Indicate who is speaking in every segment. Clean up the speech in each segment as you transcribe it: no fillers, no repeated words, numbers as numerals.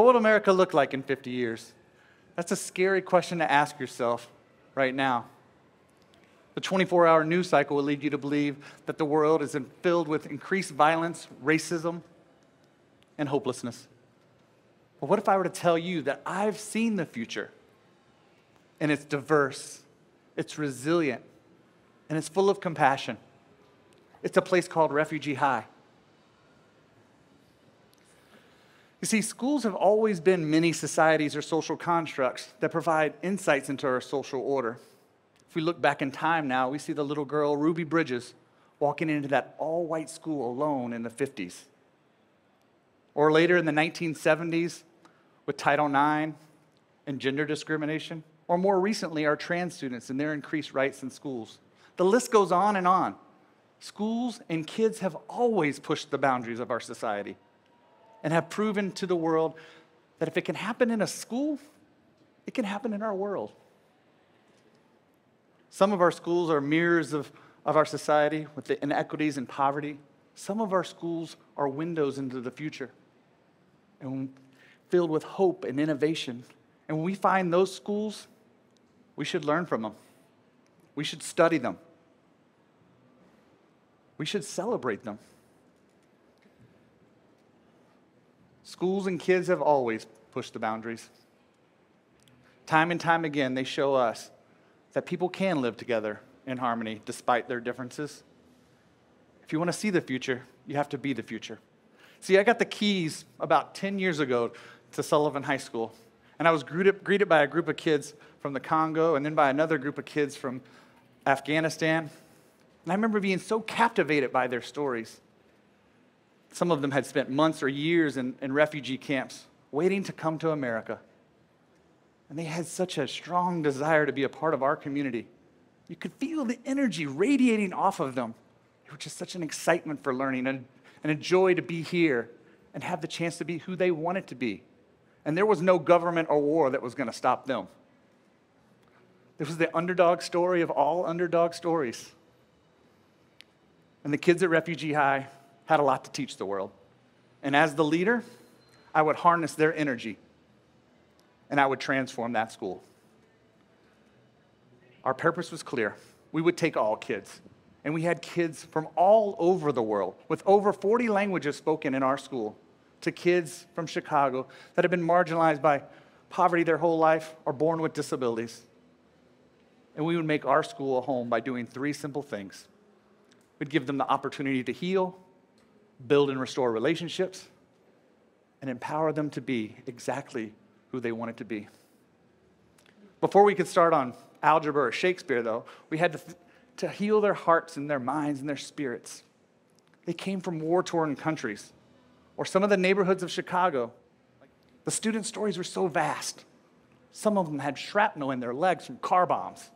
Speaker 1: What will America look like in 50 years? That's a scary question to ask yourself right now. The 24-hour news cycle will lead you to believe that the world is filled with increased violence, racism, and hopelessness. But what if I were to tell you that I've seen the future, and it's diverse, it's resilient, and it's full of compassion? It's a place called Refugee High. You see, schools have always been mini societies or social constructs that provide insights into our social order. If we look back in time now, we see the little girl, Ruby Bridges, walking into that all-white school alone in the 50s. Or later in the 1970s with Title IX and gender discrimination. Or more recently, our trans students and their increased rights in schools. The list goes on and on. Schools and kids have always pushed the boundaries of our society and have proven to the world that if it can happen in a school, it can happen in our world. Some of our schools are mirrors of our society with the inequities and poverty. Some of our schools are windows into the future and filled with hope and innovation. And when we find those schools, we should learn from them. We should study them. We should celebrate them. Schools and kids have always pushed the boundaries. Time and time again, they show us that people can live together in harmony despite their differences. If you want to see the future, you have to be the future. See, I got the keys about 10 years ago to Sullivan High School, and I was greeted by a group of kids from the Congo and then by another group of kids from Afghanistan. And I remember being so captivated by their stories. Some of them had spent months or years in refugee camps waiting to come to America. And they had such a strong desire to be a part of our community. You could feel the energy radiating off of them. It was just such an excitement for learning and a joy to be here and have the chance to be who they wanted to be. And there was no government or war that was going to stop them. This was the underdog story of all underdog stories. And the kids at Refugee High had a lot to teach the world. And as the leader, I would harness their energy and I would transform that school. Our purpose was clear. We would take all kids. And we had kids from all over the world, with over 40 languages spoken in our school, to kids from Chicago that have been marginalized by poverty their whole life or born with disabilities. And we would make our school a home by doing 3 simple things. We'd give them the opportunity to heal, build and restore relationships, and empower them to be exactly who they wanted to be. Before we could start on algebra or Shakespeare, though, we had to heal their hearts and their minds and their spirits. They came from war-torn countries, or some of the neighborhoods of Chicago. The student stories were so vast. Some of them had shrapnel in their legs from car bombs,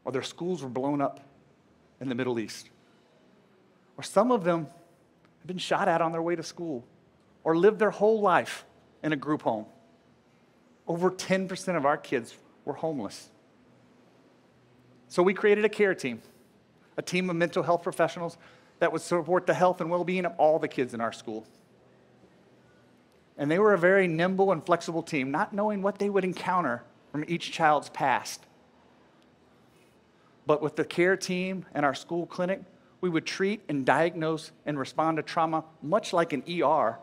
Speaker 1: or their schools were blown up in the Middle East. Or some of them had been shot at on their way to school, or lived their whole life in a group home. Over 10% of our kids were homeless. So we created a care team, a team of mental health professionals that would support the health and well-being of all the kids in our school. And they were a very nimble and flexible team, not knowing what they would encounter from each child's past. But with the care team and our school clinic, we would treat and diagnose and respond to trauma much like an ER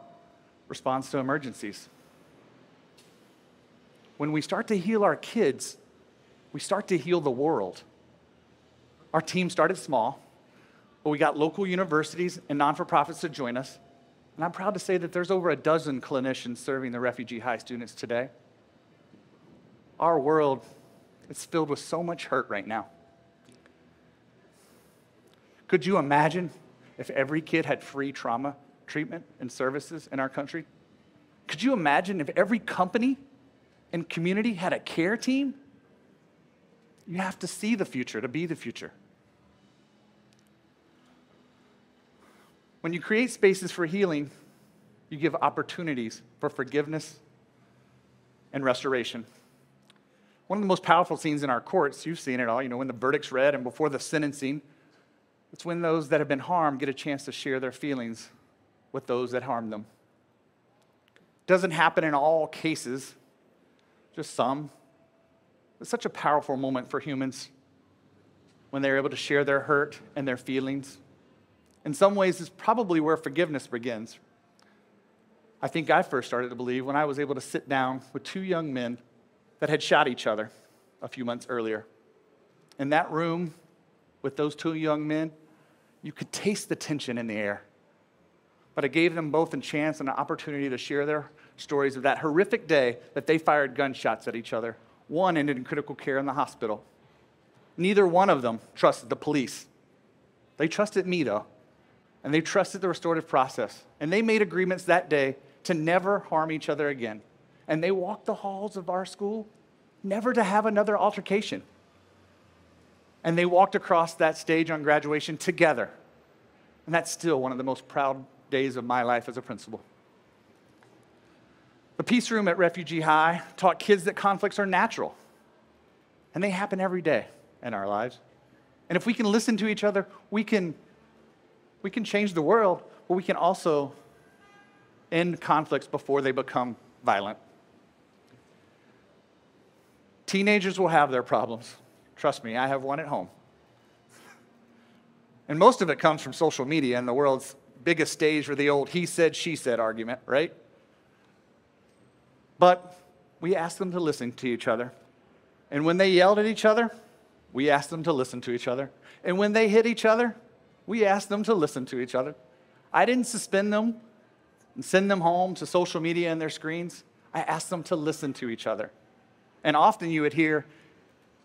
Speaker 1: responds to emergencies. When we start to heal our kids, we start to heal the world. Our team started small, but we got local universities and non-for-profits to join us. And I'm proud to say that there's over a dozen clinicians serving the Refugee High students today. Our world is filled with so much hurt right now. Could you imagine if every kid had free trauma treatment and services in our country? Could you imagine if every company and community had a care team? You have to see the future to be the future. When you create spaces for healing, you give opportunities for forgiveness and restoration. One of the most powerful scenes in our courts, you've seen it all, when the verdict's read and before the sentencing, it's when those that have been harmed get a chance to share their feelings with those that harmed them. Doesn't happen in all cases, just some. It's such a powerful moment for humans when they're able to share their hurt and their feelings. In some ways, it's probably where forgiveness begins. I think I first started to believe when I was able to sit down with two young men that had shot each other a few months earlier. In that room with those two young men, you could taste the tension in the air. But it gave them both a chance and an opportunity to share their stories of that horrific day that they fired gunshots at each other. One ended in critical care in the hospital. Neither one of them trusted the police. They trusted me, though, and they trusted the restorative process. And they made agreements that day to never harm each other again. And they walked the halls of our school, never to have another altercation. And they walked across that stage on graduation together. And that's still one of the most proud days of my life as a principal. The Peace Room at Refugee High taught kids that conflicts are natural. And they happen every day in our lives. And if we can listen to each other, we can change the world, but we can also end conflicts before they become violent. Teenagers will have their problems. Trust me, I have one at home. And most of it comes from social media and the world's biggest stage for the old he said, she said argument, right? But we ask them to listen to each other. And when they yelled at each other, we asked them to listen to each other. And when they hit each other, we asked them to listen to each other. I didn't suspend them and send them home to social media and their screens. I asked them to listen to each other. And often you would hear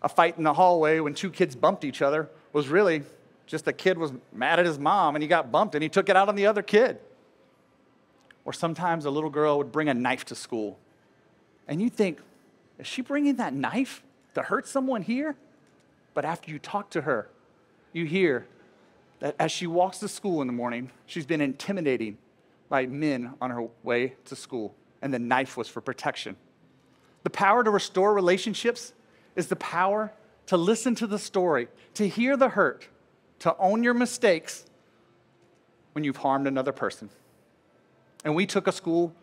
Speaker 1: a fight in the hallway when two kids bumped each other was really just the kid was mad at his mom and he got bumped and he took it out on the other kid. Or sometimes a little girl would bring a knife to school. And you think, is she bringing that knife to hurt someone here? But after you talk to her, you hear that as she walks to school in the morning, she's been intimidated by men on her way to school, and the knife was for protection. The power to restore relationships is the power to listen to the story, to hear the hurt, to own your mistakes when you've harmed another person. And we took a school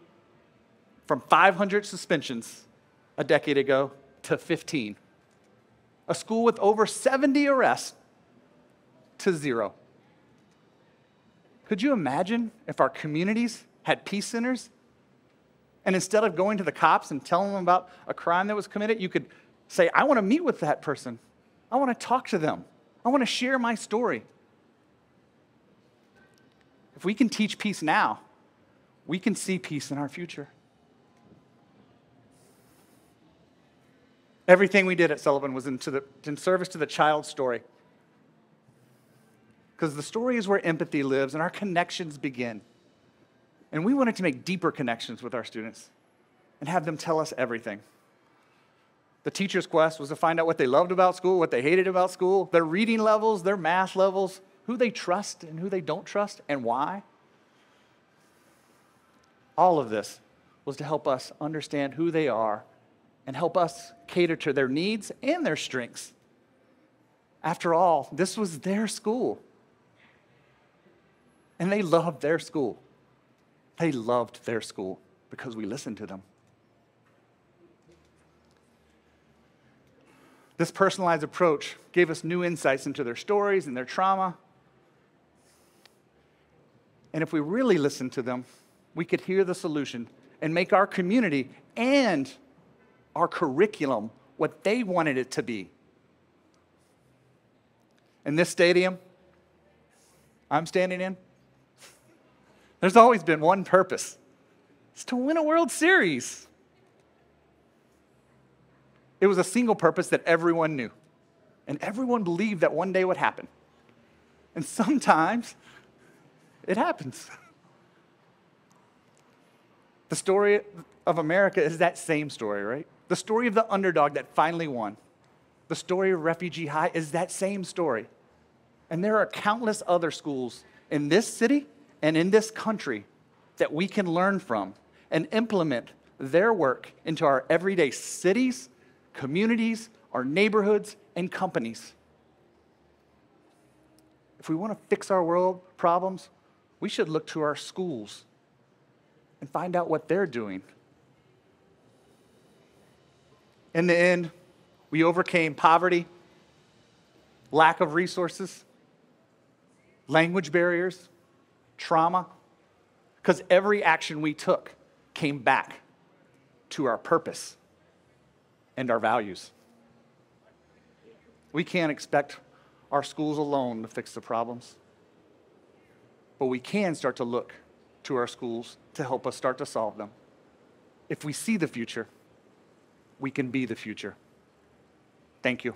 Speaker 1: from 500 suspensions a decade ago to 15. A school with over 70 arrests to 0. Could you imagine if our communities had peace centers? And instead of going to the cops and telling them about a crime that was committed, you could say, I want to meet with that person. I want to talk to them. I want to share my story. If we can teach peace now, we can see peace in our future. Everything we did at Sullivan was in service to the child's story. Because the story is where empathy lives and our connections begin. And we wanted to make deeper connections with our students and have them tell us everything. The teacher's quest was to find out what they loved about school, what they hated about school, their reading levels, their math levels, who they trust and who they don't trust, and why. All of this was to help us understand who they are and help us cater to their needs and their strengths. After all, this was their school. And they loved their school. They loved their school because we listened to them. This personalized approach gave us new insights into their stories and their trauma. And if we really listened to them, we could hear the solution and make our community and our curriculum what they wanted it to be. In this stadium I'm standing in, there's always been one purpose. It's to win a World Series. It was a single purpose that everyone knew. And everyone believed that one day would happen. And sometimes it happens. The story of America is that same story, right? The story of the underdog that finally won. The story of Refugee High is that same story. And there are countless other schools in this city and in this country that we can learn from and implement their work into our everyday cities, communities, our neighborhoods, and companies. If we want to fix our world problems, we should look to our schools. and find out what they're doing. In the end, we overcame poverty, lack of resources, language barriers, trauma, because every action we took came back to our purpose and our values. We can't expect our schools alone to fix the problems, but we can start to look to our schools to help us start to solve them. If we see the future, we can be the future. Thank you.